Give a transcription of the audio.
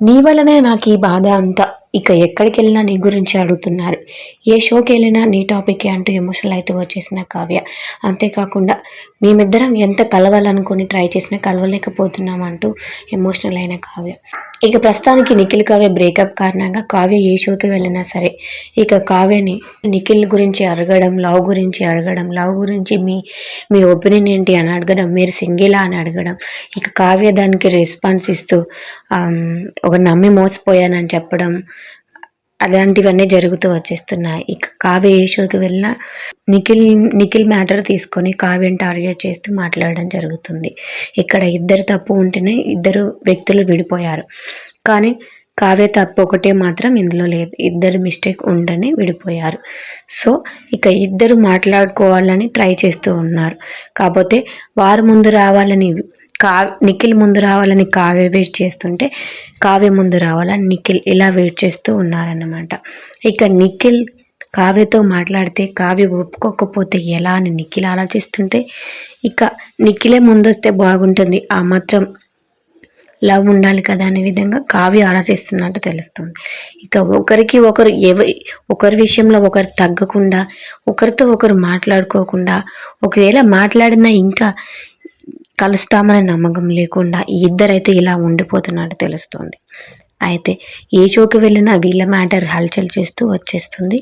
నీ వల్లనే నాకు ఈ బాధ అంతా. ఇక ఎక్కడికి వెళ్ళినా నీ గురించి అడుగుతున్నారు. ఏ షోకి వెళ్ళినా నీ టాపికే అంటూ ఎమోషనల్ అయితే వచ్చేసిన కావ్య. అంతేకాకుండా మేమిద్దరం ఎంత కలవాలనుకుని ట్రై చేసినా కలవలేకపోతున్నాం అంటూ ఎమోషనల్ అయిన కావ్య. ఇక ప్రస్తుతానికి నిఖిల్ కావ్య బ్రేకప్ కారణంగా కావ్య ఏ షోకి వెళ్ళినా సరే ఇక కావ్యని నిఖిల్ గురించి అడగడం, లవ్ గురించి మీ ఒపీనియన్ ఏంటి అని అడగడం, మీరు సింగిలా అని అడగడం. ఇక కావ్య దానికి రెస్పాన్స్ ఇస్తూ ఒక నమ్మి మోసపోయానని చెప్పడం, అలాంటివన్నీ జరుగుతూ వచ్చేస్తున్నాయి. ఇక కావ్య ఏ షోకి వెళ్ళినా నిఖిల్ మ్యాటర్ తీసుకొని కావ్యని టార్గెట్ చేస్తూ మాట్లాడడం జరుగుతుంది. ఇక్కడ ఇద్దరు తప్పు ఉంటేనే ఇద్దరు వ్యక్తులు విడిపోయారు. కానీ కావ్య తప్పు ఒకటే మాత్రం ఇందులో లేదు. ఇద్దరు మిస్టేక్ ఉండని విడిపోయారు. సో ఇక ఇద్దరు మాట్లాడుకోవాలని ట్రై చేస్తూ ఉన్నారు. కాకపోతే వారు ముందు రావాలని నిఖిల్ ముందు రావాలని కావ్య వెయిట్ చేస్తుంటే కావ్య ముందు రావాలని నిఖిల్ ఇలా వెయిట్ చేస్తూ ఉన్నారన్నమాట. ఇక నిఖిల్ కావ్యతో మాట్లాడితే కావ్య ఒప్పుకోకపోతే ఎలా అని నిఖిల్ ఆలోచిస్తుంటే ఇక నిఖిలే ముందొస్తే బాగుంటుంది, ఆ మాత్రం లవ్ ఉండాలి కదా అనే విధంగా కావ్య ఆలోచిస్తున్నట్టు తెలుస్తుంది. ఇక ఒకరికి ఒకరు ఒకరి విషయంలో ఒకరు తగ్గకుండా, ఒకరితో ఒకరు మాట్లాడుకోకుండా, ఒకవేళ మాట్లాడినా ఇంకా కలుస్తామనే నమ్మకం లేకుండా ఈ ఇద్దరైతే ఇలా ఉండిపోతున్నట్టు తెలుస్తుంది. అయితే ఏ షోకి వెళ్ళినా వీళ్ళ మ్యాటర్ హల్చల్ చేస్తూ వచ్చేస్తుంది.